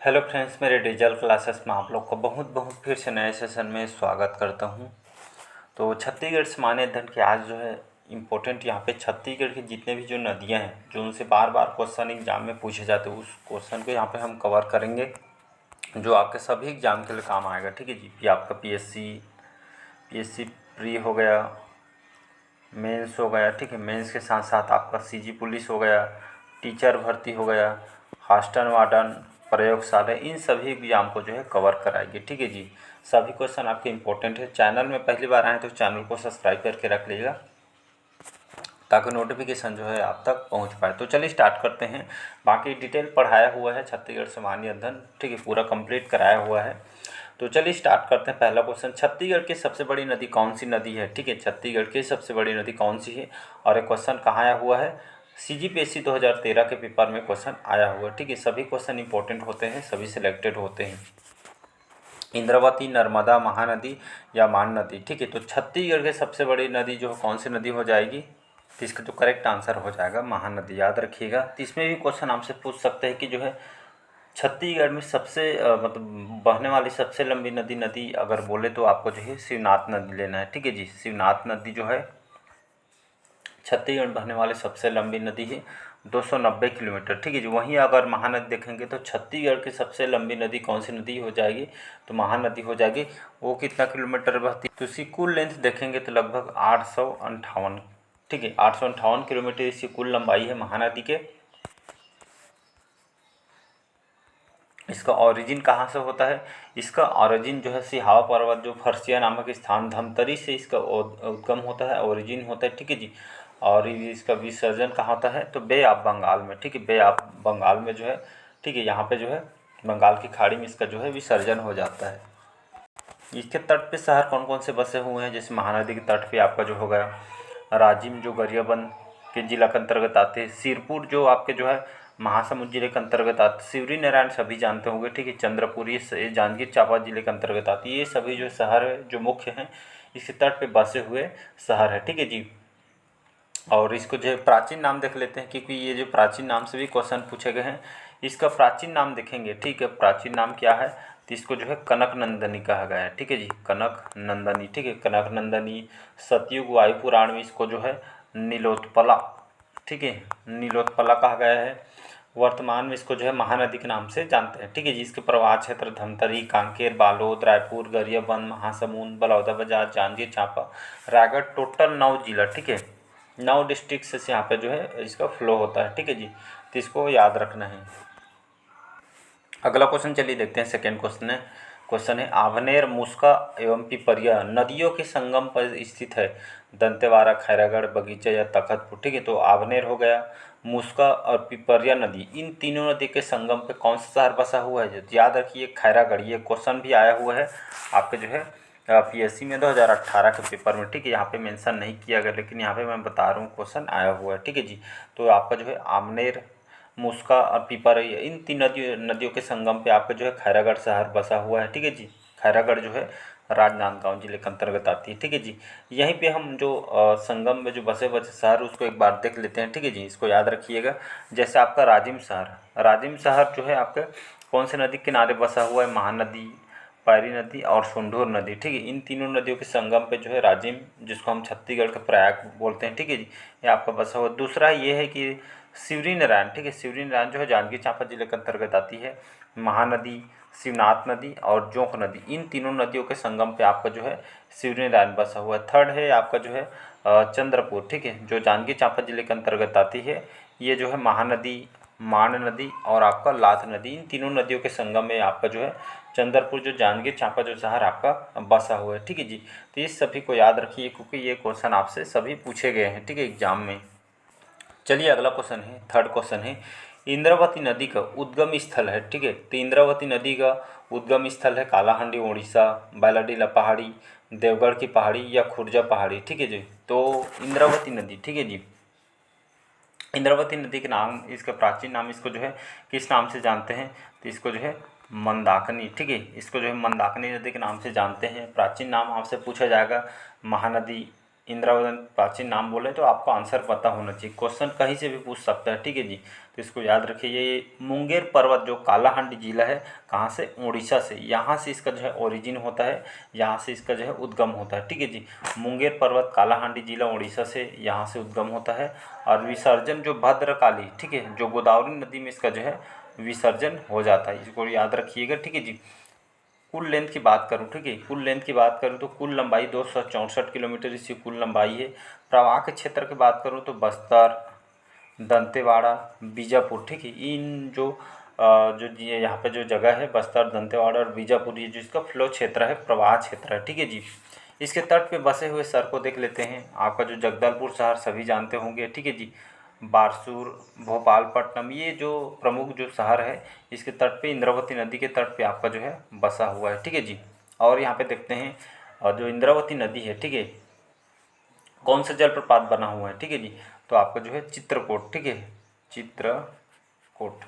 Hello friends, मेरे digital classes में आप लोग को बहुत बहुत फिर से नए सेशन में स्वागत करता हूं। तो छत्तीसगढ़ सामान्य अध्ययन के आज जो है इम्पोर्टेंट यहाँ पे छत्तीसगढ़ की जितने भी जो नदियां हैं जो उनसे बार बार क्वेश्चन एग्जाम में पूछे जाते हैं, उस क्वेश्चन को यहाँ पे हम कवर करेंगे जो आपके सभी एग्जाम के लिए काम आएगा। ठीक है जी। आपका पीएससी प्री हो गया, मेंस हो गया। ठीक है, मेंस के साथ साथ आपका सीजी पुलिस हो गया, टीचर भर्ती हो गया, हॉस्टल वार्डन, प्रयोगशाला, इन सभी एग्जाम को जो है कवर कराएंगे। ठीक है जी। सभी क्वेश्चन आपके इंपॉर्टेंट है। चैनल में पहली बार आए तो चैनल को सब्सक्राइब करके रख लीजिएगा ताकि नोटिफिकेशन जो है आप तक पहुंच पाए। तो चलिए स्टार्ट करते हैं। बाकी डिटेल पढ़ाया हुआ है छत्तीसगढ़ सामान्य अध्ययन, ठीक है, पूरा कंप्लीट कराया हुआ है। तो चलिए स्टार्ट करते हैं। पहला क्वेश्चन, छत्तीसगढ़ की सबसे बड़ी नदी कौन सी नदी है? ठीक है, छत्तीसगढ़ की सबसे बड़ी नदी कौन सी है? और ये क्वेश्चन कहाँ आया हुआ है? सीजीपीएससी 2013 के पेपर में क्वेश्चन आया हुआ है। ठीक है, सभी क्वेश्चन इंपॉर्टेंट होते हैं, सभी सिलेक्टेड होते हैं। इंद्रावती, नर्मदा, महानदी या मान नदी। ठीक है, तो छत्तीसगढ़ की सबसे बड़ी नदी जो कौन सी नदी हो जाएगी? तो इसका जो करेक्ट आंसर हो जाएगा महानदी, याद रखिएगा। तो इसमें भी क्वेश्चन आपसे पूछ सकते हैं कि जो है छत्तीसगढ़ में सबसे मतलब बहने वाली सबसे लंबी नदी अगर बोले तो आपको जो है शिवनाथ नदी लेना है। ठीक है जी, शिवनाथ नदी जो है छत्तीसगढ़ में बहने वाली सबसे लंबी नदी है, 290 किलोमीटर। ठीक है जी। वहीं अगर महानदी देखेंगे तो छत्तीसगढ़ की सबसे लंबी नदी कौन सी नदी हो जाएगी? तो महानदी हो जाएगी। वो कितना किलोमीटर बहती है? तो इसकी कुल लेंथ देखेंगे तो लगभग 858। ठीक है, 858 किलोमीटर इसकी कुल लंबाई है महानदी के। इसका ओरिजिन कहाँ से होता है? इसका ओरिजिन जो है सिहावा पर्वत, जो फरसिया नामक स्थान धमतरी से इसका उद्गम होता है, ओरिजिन होता है। ठीक है जी। और इसका विसर्जन कहाँ होता है? तो बे ऑफ बंगाल में। ठीक है, बे ऑफ बंगाल में जो है, ठीक है, यहाँ पे जो है बंगाल की खाड़ी में इसका जो है विसर्जन हो जाता है। इसके तट पे शहर कौन कौन से बसे हुए हैं? जैसे महानदी के तट पे आपका जो हो गया राजिम, जो गरियाबंद के जिला के अंतर्गत आते हैं, सिरपुर जो आपके जो है महासमुंद जिले के अंतर्गत आते, शिवरी नारायण सभी जानते होंगे। ठीक है, चंद्रपुर, ये जांजगीर चांपा जिले के अंतर्गत आती है। ये सभी जो शहर है जो मुख्य हैं इसके तट पे बसे हुए शहर है। ठीक है जी। और इसको जो है प्राचीन नाम देख लेते हैं, क्योंकि ये जो प्राचीन नाम से भी क्वेश्चन पूछे गए हैं। इसका प्राचीन नाम देखेंगे, ठीक है, प्राचीन नाम क्या है? तो इसको जो है कनक नंदनी कहा गया है। ठीक है जी, कनक नंदनी। ठीक है, कनक नंदनी। सतयुग वायु पुराण में इसको जो है नीलोत्पला, ठीक है, नीलोत्पला कहा गया है। वर्तमान में इसको जो है महानदी के नाम से जानते हैं। ठीक है जी। इसके प्रवाह क्षेत्र धमतरी, कांकेर, बालोद, रायपुर, गरियाबंद, महासमुंद, बलौदाबाजार, जांजगीर चांपा, रायगढ़, टोटल 9 जिला। ठीक है, 9 डिस्ट्रिक्ट से यहाँ पे जो है इसका फ्लो होता है। ठीक है जी, तो इसको याद रखना है। अगला क्वेश्चन चलिए देखते हैं। सेकेंड क्वेश्चन है आभनेर, मुस्का एवं पिपरिया नदियों के संगम पर स्थित है। दंतेवाड़ा, खैरागढ़, बगीचा या तखतपुर। ठीक है, तो आभनेर हो गया, मुस्का और पिपरिया नदी, इन तीनों नदी के संगम पे कौन सा शहर बसा हुआ है? तो याद रखिए खैरागढ़। ये क्वेश्चन भी आया हुआ है आपके जो है पीएससी में 2018 के पेपर में। ठीक है, यहाँ पे मेंशन नहीं किया गया, लेकिन यहाँ पे मैं बता रहा हूँ क्वेश्चन आया हुआ है। ठीक है जी। तो आपका जो है आमनेर, मुस्का और पिपरिया, इन तीन नदियों के संगम पे आपका जो है खैरागढ़ शहर बसा हुआ है। ठीक है जी। खैरागढ़ जो है राजनांदगांव जिले के अंतर्गत आती है। ठीक है जी। यहीं पे हम जो संगम में जो बसे शहर उसको एक बार देख लेते हैं। ठीक है जी, इसको याद रखिएगा। जैसे आपका राजिम शहर जो है आपके कौन से नदी के किनारे बसा हुआ है? महानदी, पैरी नदी और सुंढोर नदी। ठीक है, इन तीनों नदियों के संगम पे जो है राजिम, जिसको हम छत्तीसगढ़ का प्रयाग बोलते हैं। ठीक है जी, ये आपका बसा हुआ। दूसरा ये है कि शिवरी नारायण। ठीक है, शिवरी नारायण जो है जांजगीर चांपा जिले के अंतर्गत आती है। महानदी, शिवनाथ नदी और जोंक नदी, इन तीनों नदियों के संगम पे आपका जो है शिवरी नारायण बसा हुआ है। थर्ड है आपका जो है चंद्रपुर। ठीक है, जो जांजगीर चांपा जिले के अंतर्गत आती है। ये जो है महानदी, मान नदी और आपका लाथ नदी, इन तीनों नदियों के संगम में आपका जो है चंद्रपुर, जो जांजगीर चांपा जो शहर आपका बसा हुआ है। ठीक है जी। तो इस सभी को याद रखिए क्योंकि ये क्वेश्चन आपसे सभी पूछे गए हैं। ठीक है, एग्जाम में। चलिए अगला क्वेश्चन है, थर्ड क्वेश्चन है इंद्रावती नदी का उद्गम स्थल है। ठीक है, तो इंद्रावती नदी का उद्गम स्थल है कालाहांडी उड़ीसा, बैलाडीला पहाड़ी, देवगढ़ की पहाड़ी या खुर्जा पहाड़ी। ठीक है जी। तो इंद्रावती नदी, ठीक है जी, इंद्रावती नदी के नाम, इसका प्राचीन नाम, इसको जो है किस नाम से जानते हैं? तो इसको जो है मंदाकिनी। ठीक है, इसको जो है मंदाकिनी नदी के नाम से जानते हैं। प्राचीन नाम आपसे पूछा जाएगा महानदी, इंद्रावती प्राचीन नाम बोले तो आपको आंसर पता होना चाहिए, क्वेश्चन कहीं से भी पूछ सकता है, ठीक है जी। तो इसको याद रखिए। ये मुंगेर पर्वत जो कालाहांडी जिला है, कहाँ से? उड़ीसा से, यहाँ से इसका जो है ओरिजिन होता है, यहाँ से इसका जो है उद्गम होता है, ठीक है जी। मुंगेर पर्वत कालाहांडी जिला उड़ीसा से यहाँ से उद्गम होता है। और विसर्जन जो भद्रकाली, ठीक है, जो गोदावरी नदी में इसका जो है विसर्जन हो जाता है, इसको याद रखिएगा, ठीक है जी। कुल लेंथ की बात करूँ, ठीक है, कुल लेंथ की बात करूँ तो कुल लंबाई 264 किलोमीटर इसकी कुल लंबाई है। प्रवाह के क्षेत्र की बात करूँ तो बस्तर, दंतेवाड़ा, बीजापुर, ठीक है, इन जो यहाँ पे जो जगह है बस्तर, दंतेवाड़ा और बीजापुर, ये जो इसका फ्लो क्षेत्र है, प्रवाह क्षेत्र है, ठीक है जी। इसके तट पे बसे हुए शहर को देख लेते हैं। आपका जो जगदलपुर शहर सभी जानते होंगे, ठीक है जी। बारसूर, भोपालपट्टनम, ये जो प्रमुख जो शहर है, इसके तट पे इंद्रावती नदी के तट पे आपका जो है बसा हुआ है, ठीक है जी। और यहाँ पे देखते हैं जो इंद्रावती नदी है, ठीक है, कौन सा जलप्रपात बना हुआ है, ठीक है जी। तो आपका जो है चित्रकूट, ठीक है, चित्रकूट,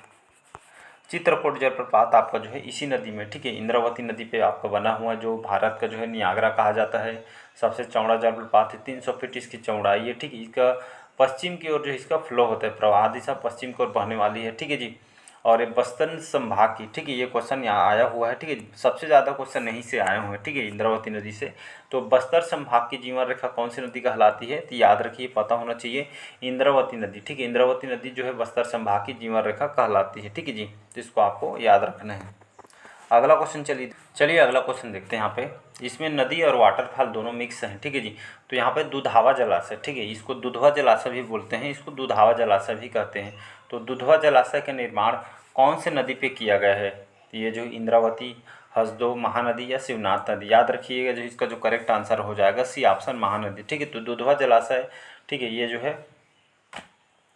चित्रकूट जलप्रपात आपका जो है इसी नदी में, ठीक है, इंद्रावती नदी पे आपका बना हुआ है, जो भारत का जो है नियाग्रा कहा जाता है। सबसे चौड़ा जलप्रपात है, 300 फीट इसकी चौड़ाई है, ठीक है। इसका पश्चिम की ओर जो इसका फ्लो होता है, प्रवाह दिशा पश्चिम की ओर बहने वाली है, ठीक है जी। और ये बस्तर संभाग की, ठीक है, ये क्वेश्चन यहाँ आया हुआ है, ठीक है, सबसे ज़्यादा क्वेश्चन यहीं से आए हुए हैं, ठीक है, इंद्रावती नदी से। तो बस्तर संभाग की जीवन रेखा कौन सी नदी कहलाती है? तो याद रखिए, पता होना चाहिए, इंद्रावती नदी, ठीक है, इंद्रावती नदी जो है बस्तर संभाग की जीवन रेखा कहलाती है, ठीक है जी। तो इसको आपको याद रखना है। अगला क्वेश्चन चलिए अगला क्वेश्चन देखते हैं। यहाँ पे इसमें नदी और वाटरफॉल दोनों मिक्स हैं, ठीक है जी। तो यहाँ पे दुधावा जलाशय, ठीक है, इसको दुधवा जलाशय भी बोलते हैं, इसको दुधावा जलाशय भी कहते हैं। तो दुधवा जलाशय का निर्माण कौन से नदी पे किया गया है? तो ये जो इंद्रावती, हसदो, महानदी या शिवनाथ नदी, याद रखिएगा, जो इसका जो करेक्ट आंसर हो जाएगा सी ऑप्शन, महानदी, ठीक है। तो दुधवा जलाशय, ठीक है, ये जो है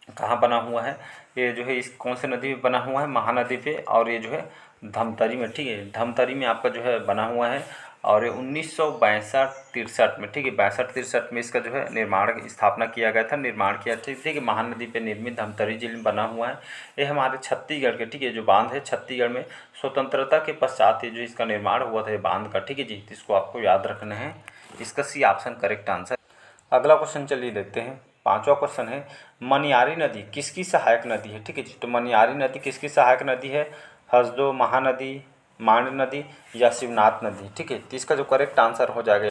कहाँ बना हुआ है? ये जो है इस कौन से नदी में बना हुआ है? महानदी पे। और ये जो है धमतरी में, ठीक है, धमतरी में आपका जो है बना हुआ है। और ये 1962-63 में, ठीक है, 62-63 में इसका जो है निर्माण स्थापना किया गया था, निर्माण किया, ठीक है, महानदी पे निर्मित धमतरी जिले में बना हुआ है। ये हमारे छत्तीसगढ़ के, ठीक है, जो बांध है छत्तीसगढ़ में स्वतंत्रता के पश्चात ये जो इसका निर्माण हुआ था, ये बांध का, ठीक है जी। तो इसको आपको याद रखना है, इसका सी ऑप्शन करेक्ट आंसर। अगला क्वेश्चन चलिए देखते हैं। पांचवा क्वेश्चन है, मनियारी नदी किसकी सहायक नदी है? ठीक है जी। तो मनियारी नदी किसकी सहायक नदी है? हसदो, महानदी, मांड नदी या शिवनाथ नदी, ठीक है। तो इसका जो करेक्ट आंसर हो जाएगा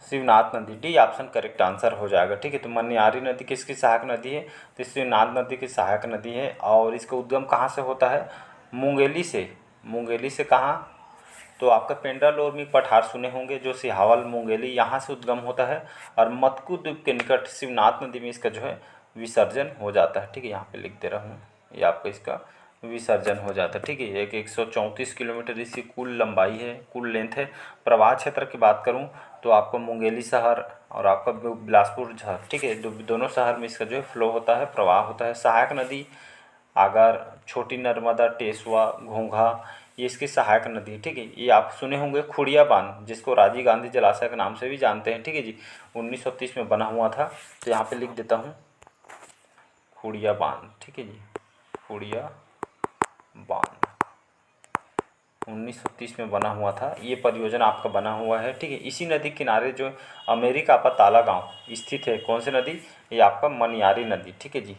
शिवनाथ नदी, डी ऑप्शन करेक्ट आंसर हो जाएगा, ठीक है। तो मनियारी नदी किसकी सहायक नदी है? तो शिवनाथ नदी की सहायक नदी है। और इसका उद्गम कहाँ से होता है? मुंगेली से। मुंगेली से कहाँ? तो आपका पेंड्रालोर्मी पठार सुने होंगे, जो सिहावल, मुंगेली, यहाँ से उद्गम होता है। और मत्कू द्वीप के निकट शिवनाथ नदी में इसका जो है विसर्जन हो जाता है, ठीक है। यहाँ पे लिख दे रहा हूँ, ये आपका इसका विसर्जन हो जाता है, ठीक है। एक 134 किलोमीटर इसकी कुल लंबाई है, कुल लेंथ है। प्रवाह क्षेत्र की बात करूँ तो आपको मुंगेली शहर और आपका बिलासपुर शहर, ठीक है, दोनों शहर में इसका जो है फ्लो होता है, प्रवाह होता है। सहायक नदी आगर, छोटी नर्मदा, टेसुआ, घोंघा, ये इसकी सहायक नदी है, ठीक है। ये आप सुने होंगे खुड़िया बांध, जिसको राजीव गांधी जलाशय के नाम से भी जानते हैं, ठीक है जी। 1930 में बना हुआ था। तो यहाँ पे लिख देता हूँ खुड़िया बांध, ठीक है जी, खुड़िया बांध 1930 में बना हुआ था। ये परियोजना आपका बना हुआ है, ठीक है। इसी नदी किनारे जो अमेरिका का ताला गांव स्थित है, कौन सी नदी? ये आपका मनियारी नदी, ठीक है जी।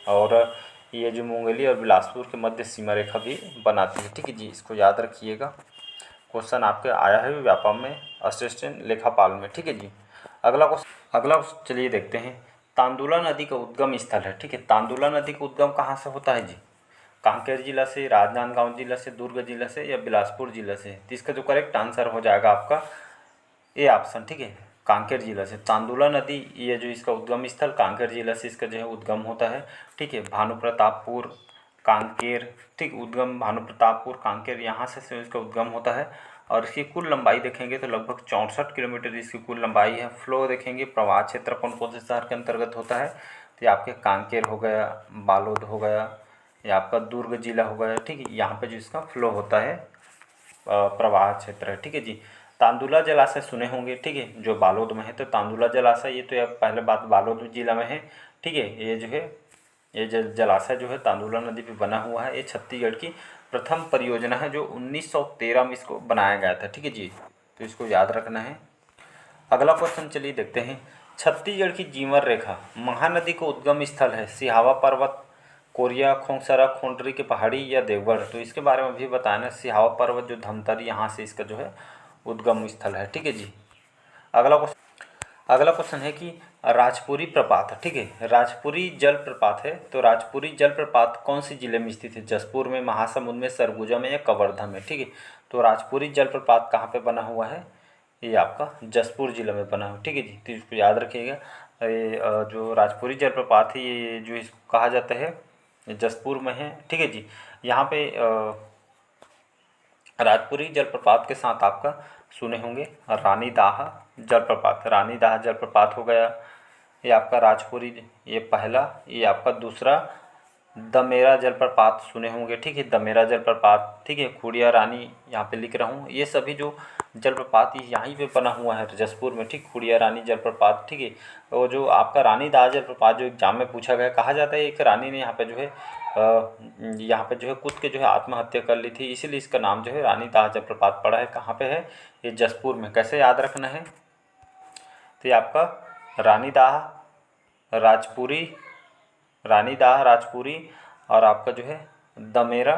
और ये जो मुंगेली और बिलासपुर के मध्य सीमा रेखा भी बनाती है, ठीक है जी। इसको याद रखिएगा, क्वेश्चन आपके आया है व्यापम में, असिस्टेंट लेखापाल में, ठीक है जी। अगला चलिए देखते हैं। तांदुला नदी का उद्गम स्थल है, ठीक है। तांदुला नदी का उद्गम कहाँ से होता है जी? कांकेर जिला से, राजनांदगांव जिला से, दुर्ग जिला से या बिलासपुर जिला से? तो इसका जो करेक्ट आंसर हो जाएगा आपका ए ऑप्शन, ठीक है, कांकेर जिला से। तांदुला नदी, ये जो इसका उद्गम स्थल कांकेर जिला से इसका जो है उद्गम होता है, ठीक है। भानुप्रतापपुर, कांकेर, ठीक, उद्गम भानुप्रतापपुर, कांकेर, यहाँ से इसका उद्गम होता है। और इसकी कुल लंबाई देखेंगे तो लगभग 64 किलोमीटर इसकी कुल लंबाई है। फ्लो देखेंगे, प्रवाह क्षेत्र कौन कौन से शहर के अंतर्गत होता है? तो ये आपके कांकेर हो गया, बालोद हो गया, या आपका दुर्ग जिला हो गया, ठीक है। यहाँ पे जो इसका फ्लो होता है प्रवाह क्षेत्र है, ठीक है जी। तांदुला जलाशय सुने होंगे, ठीक है, जो बालोद में है। तो तांदुला जलाशय, ये तो पहले बात बालोद जिला में है, ठीक है। ये जो है ये जलाशय जो है तांदुला नदी पे बना हुआ है। ये छत्तीसगढ़ की प्रथम परियोजना है, जो 1913 में इसको बनाया गया था, ठीक है जी। तो इसको याद रखना है। अगला क्वेश्चन चलिए देखते हैं। छत्तीसगढ़ की जीवन रेखा महानदी को उद्गम स्थल है सिहावा पर्वत, कोरिया, खोंगसरा, खोंडरी के पहाड़ी या देवगढ़। तो इसके बारे में भी बताना। सिहावा पर्वत जो धमतरी यहाँ से इसका जो है उद्गम स्थल है। ठीक है जी। अगला क्वेश्चन है कि राजपुरी प्रपात, ठीक है, राजपुरी जलप्रपात है, तो राजपुरी जलप्रपात कौन सी जिले में स्थित है? जसपुर में, महासमुंद में, सरगुजा में या कवर्धा में? ठीक है, तो राजपुरी जलप्रपात कहाँ पे बना हुआ है? ये आपका जसपुर जिले में बना हुआ। ठीक है जी, तो इसको याद रखिएगा। ये जो राजपुरी जलप्रपात है ये जो इसको कहा जाता है ये जसपुर में है। ठीक है जी। यहाँ पे राजपुरी जलप्रपात के साथ आपका सुने होंगे रानी दाह जलप्रपात। रानी दाह जलप्रपात हो गया, ये आपका राजपुरी, ये पहला। ये आपका दूसरा दमेरा जलप्रपात सुने होंगे। ठीक है, दमेरा जलप्रपात। ठीक है, खुड़िया रानी यहाँ पे लिख रहा हूँ। ये सभी जो जलप्रपात यहीं पे बना हुआ है जसपुर में। ठीक, खुड़िया रानी जलप्रपात। ठीक है, और जो आपका रानी दाह जलप्रपात जो एग्जाम में पूछा गया, कहा जाता है एक रानी ने यहाँ पे जो है यहाँ पे जो है कूद के जो है आत्महत्या कर ली थी, इसीलिए इसका नाम जो है रानी दाह जलप्रपात पड़ा है। कहाँ पे है? ये जसपुर में। कैसे याद रखना है? तो ये आपका रानी दाह राजपुरी, रानी दाह राजपुरी, और आपका जो है दमेरा,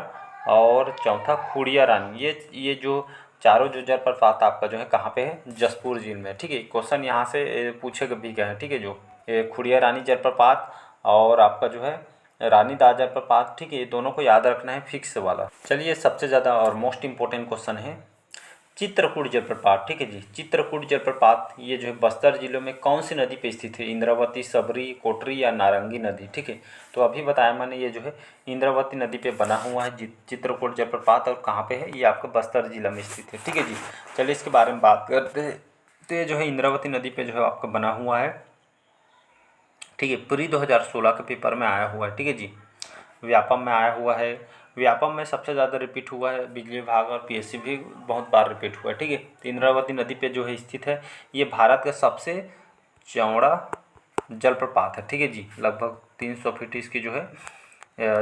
और चौथा खुड़िया रानी। ये जो चारों जो जलप्रपात आपका जो है कहाँ पे है? जसपुर जिले में। ठीक है, क्वेश्चन यहाँ से पूछे भी गए हैं। ठीक है, जो खुड़िया रानी जलप्रपात और आपका जो है रानी दाह जलप्रपात। ठीक है, ये दोनों को याद रखना है, फिक्स वाला। चलिए सबसे ज़्यादा और मोस्ट इम्पोर्टेंट क्वेश्चन है चित्रकूट जलप्रपात। ठीक है जी, चित्रकूट जलप्रपात ये जो है बस्तर जिले में कौन सी नदी पे स्थित है? इंद्रावती, सबरी, कोटरी या नारंगी नदी? ठीक है, तो अभी बताया मैंने ये जो है इंद्रावती नदी पे बना हुआ है चित्रकूट जलप्रपात, और कहाँ पे है? ये आपका बस्तर जिला में स्थित है। ठीक है जी, चलिए इसके बारे में बात करते हैं। तो ये जो है इंद्रावती नदी पे जो है आपका बना हुआ है। ठीक है, प्री 2016 के पेपर में आया हुआ है। ठीक है जी, व्यापम में आया हुआ है। व्यापम में सबसे ज़्यादा रिपीट हुआ है, बिजली विभाग और पीएससी भी बहुत बार रिपीट हुआ है। ठीक है, तो इंद्रावती नदी पे जो है स्थित है, ये भारत का सबसे चौड़ा जलप्रपात है। ठीक है जी, लगभग 300 फीट इसकी जो है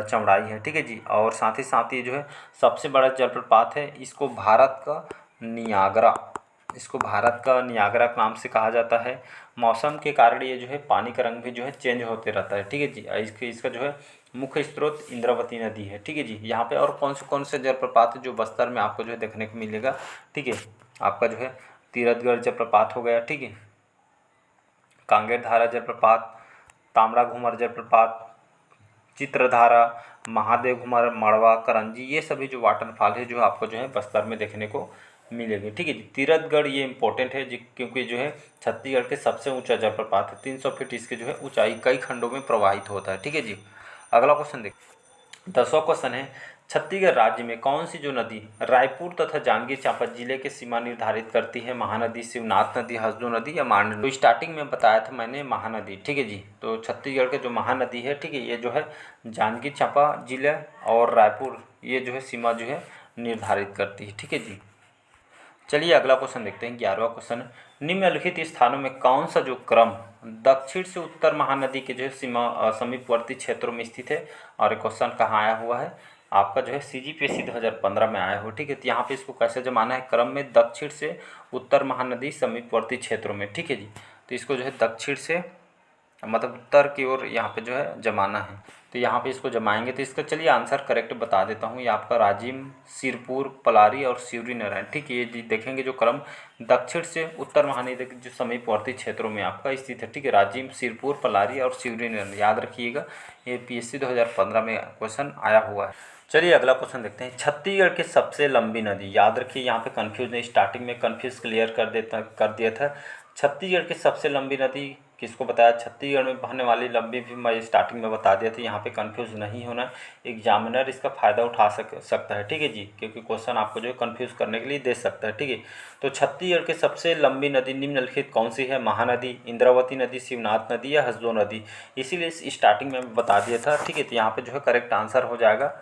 चौड़ाई है। ठीक है जी, और साथ ही साथ ये जो है सबसे बड़ा जलप्रपात है। इसको भारत का नियाग्रा नाम से कहा जाता है। मौसम के कारण ये जो है पानी का रंग भी जो है चेंज होते रहता है। ठीक है जी, इसका जो है मुख्य स्रोत इंद्रावती नदी है। ठीक है जी, यहाँ पे और कौन से जलप्रपात है जो बस्तर में आपको जो है देखने को मिलेगा? ठीक है, आपका जो है तीरथगढ़ जलप्रपात हो गया। ठीक है, कांगेर धारा जलप्रपात, तामड़ा घूमर जलप्रपात, चित्रधारा, महादेव घूमर, मड़वा, करंजी, ये सभी जो वाटरफॉल है जो आपको जो है बस्तर में देखने को मिलेगी। ठीक है जी, तीरथगढ़ ये इंपॉर्टेंट है जी, क्योंकि जो है छत्तीसगढ़ के सबसे ऊंचा जलप्रपात है। 300 फीट इसकी जो है ऊंचाई कई खंडों में प्रवाहित होता है। ठीक है जी, अगला क्वेश्चन देखिए। 10वां क्वेश्चन है छत्तीसगढ़ राज्य में कौन सी जो नदी रायपुर तथा जांजगीर चांपा जिले के सीमा निर्धारित करती है? महानदी, शिवनाथ नदी, हसदो नदी या मांड नदी? तो स्टार्टिंग में बताया था मैंने महानदी। ठीक है जी, तो छत्तीसगढ़ के जो महानदी है, ठीक है, ये जो है जांजगीर चांपा जिला और रायपुर ये जो है सीमा जो है निर्धारित करती है। ठीक है जी, चलिए अगला क्वेश्चन देखते हैं। 11वां क्वेश्चन, निम्नलिखित स्थानों में कौन सा जो क्रम दक्षिण से उत्तर महानदी के जो है समीपवर्ती क्षेत्रों में स्थित है? और ये क्वेश्चन कहाँ आया हुआ है? आपका जो है CGPSC 2015 में आया हो। ठीक है, तो यहाँ पे इसको कैसे जमाना है? क्रम में दक्षिण से उत्तर महानदी समीपवर्ती क्षेत्रों में। ठीक है जी, तो इसको जो है दक्षिण से मतलब उत्तर की ओर यहाँ पे जो है जमाना है। तो यहाँ पे इसको जमाएंगे तो इसका चलिए आंसर करेक्ट बता देता हूँ। ये आपका राजिम, सिरपुर, पलारी और शिवरी नारायण। ठीक है, ये देखेंगे जो क्रम दक्षिण से उत्तर महानदी के जो समीपवर्ती क्षेत्रों में आपका स्थित है। ठीक है, राजिम, सिरपुर, पलारी और शिवरी नारायण याद रखिएगा। ये PSC 2015 में क्वेश्चन आया हुआ है। चलिए अगला क्वेश्चन देखते हैं। छत्तीसगढ़ की सबसे लंबी नदी, याद रखिए यहाँ पे कंफ्यूज नहीं, स्टार्टिंग में कंफ्यूज क्लियर कर दिया था। छत्तीसगढ़ की सबसे लंबी नदी किसको बताया? छत्तीसगढ़ में बहने वाली लंबी भी मैं स्टार्टिंग में बता दिया था। यहाँ पे कंफ्यूज नहीं होना, एग्जामिनर इसका फ़ायदा उठा सकता है। ठीक है जी, क्योंकि क्वेश्चन आपको जो है कंफ्यूज करने के लिए दे सकता है। ठीक है, तो छत्तीसगढ़ की सबसे लंबी नदी निम्नलिखित कौन सी है? महानदी, इंद्रावती नदी, शिवनाथ नदी या हसदो नदी? इसीलिए स्टार्टिंग में बता दिया था। ठीक है, तो यहाँ पर जो है करेक्ट आंसर हो जाएगा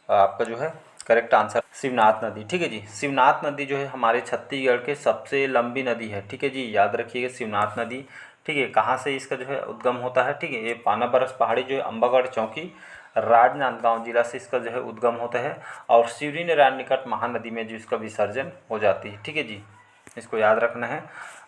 आपका जो है करेक्ट आंसर शिवनाथ नदी। ठीक है जी, शिवनाथ नदी जो है हमारे छत्तीसगढ़ के सबसे लंबी नदी है। ठीक है जी, याद रखिएगा शिवनाथ नदी। ठीक है, कहाँ से इसका जो है उद्गम होता है? ठीक है, ये पानाबरस पहाड़ी जो है अंबागढ़ चौकी राजनांदगांव जिला से इसका जो है उद्गम होता है, और शिवरी नारायण निकट महानदी में जो इसका विसर्जन हो जाती है। ठीक है जी, इसको याद रखना है।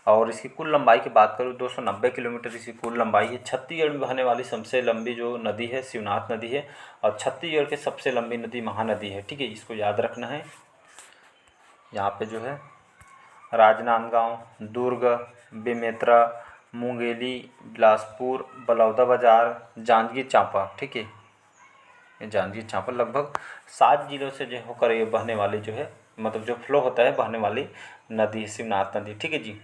और इसकी कुल लंबाई की बात करूँ 290 किलोमीटर इसकी कुल लंबाई है। छत्तीसगढ़ में बहने वाली सबसे लंबी जो नदी है शिवनाथ नदी है, और छत्तीसगढ़ की सबसे लंबी नदी महानदी है। ठीक है, इसको याद रखना है। यहाँ पे जो है राजनांदगांव, दुर्ग, बेमेतरा, मुंगेली, बिलासपुर, बलौदा बाजार, जांजगीर चांपा। ठीक है, ये जांजगीर चांपा लगभग 7 जिलों से जो होकर ये बहने वाली जो है, मतलब जो फ्लो होता है बहने वाली नदी है शिवनाथ नदी। ठीक है जी।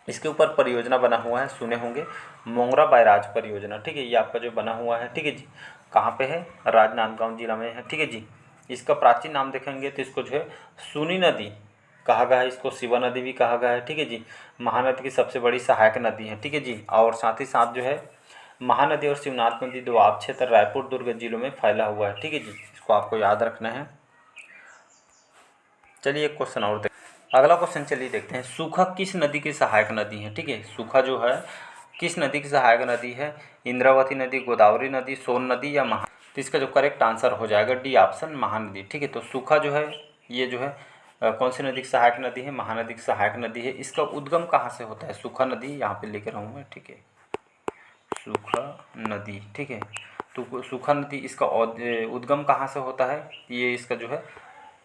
इसके ऊपर परियोजना बना हुआ है, सुने होंगे, मोंगरा बैराज परियोजना। ठीक है, ये आपका जो बना हुआ है। ठीक है जी, कहाँ पे है? राजनांदगांव जिला में है। ठीक है जी। इसका प्राचीन नाम देखेंगे तो इसको जो है सूनी नदी कहा गया है, इसको शिवा नदी भी कहा गया है। ठीक है जी, महानदी की सबसे बड़ी सहायक नदी है। ठीक है जी, और साथ ही साथ जो है महानदी और शिवनाथ नदी दोआब क्षेत्र रायपुर दुर्ग जिलों में फैला हुआ है। ठीक है जी, इसको आपको याद रखना है। चलिए एक क्वेश्चन और अगला क्वेश्चन चलिए देखते हैं, सूखा किस नदी की सहायक नदी है? ठीक है, सूखा जो है किस नदी की सहायक नदी है? इंद्रावती नदी, गोदावरी नदी, सोन नदी या महा? तो इसका जो करेक्ट आंसर हो जाएगा डी ऑप्शन, महानदी। ठीक है, तो सूखा जो है ये जो है कौन सी नदी की सहायक नदी है? महानदी की सहायक नदी है। इसका उद्गम कहाँ से होता है? सूखा नदी यहाँ पे लेकर आऊँ मैं। ठीक है, सूखा नदी। ठीक है, तो सूखा नदी इसका उद्गम कहाँ से होता है? ये इसका जो है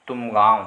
तुमगांव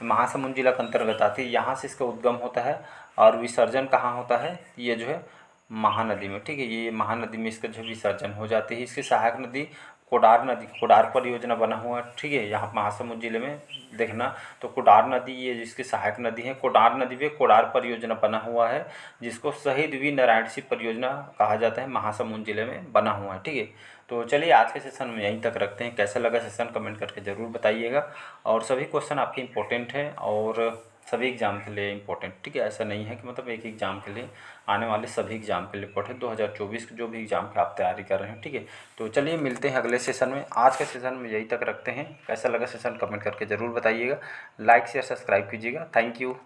महासमुंद जिला के अंतर्गत आती है, यहाँ से इसका उद्गम होता है। और विसर्जन कहाँ होता है? ये जो है महानदी में। ठीक है, ये महानदी में इसका जो विसर्जन हो जाती है। इसकी सहायक नदी कोडार नदी, कोडार परियोजना बना हुआ है। ठीक है, यहाँ महासमुंद जिले में देखना, तो कोडार नदी ये जिसकी सहायक नदी है। कोडार नदी पे कोडार परियोजना बना हुआ है, जिसको शहीद वीर नारायण सिंह परियोजना कहा जाता है, महासमुंद जिले में बना हुआ है। ठीक है, तो चलिए आज के सेशन में यहीं तक रखते हैं। कैसा लगा सेशन कमेंट करके ज़रूर बताइएगा। और सभी क्वेश्चन आपके इंपॉर्टेंट हैं और सभी एग्ज़ाम के लिए इंपॉर्टेंट। ठीक है, ऐसा नहीं है कि मतलब एक एग्ज़ाम के लिए, आने वाले सभी एग्ज़ाम के लिए इंपॉर्टेंट, 2024 के जो भी एग्ज़ाम की आप तैयारी कर रहे हैं। ठीक है, तो चलिए मिलते हैं अगले सेशन में। आज के सेशन में यहीं तक रखते हैं। कैसा लगा सेशन कमेंट करके ज़रूर बताइएगा। लाइक शेयर सब्सक्राइब कीजिएगा। Thank you.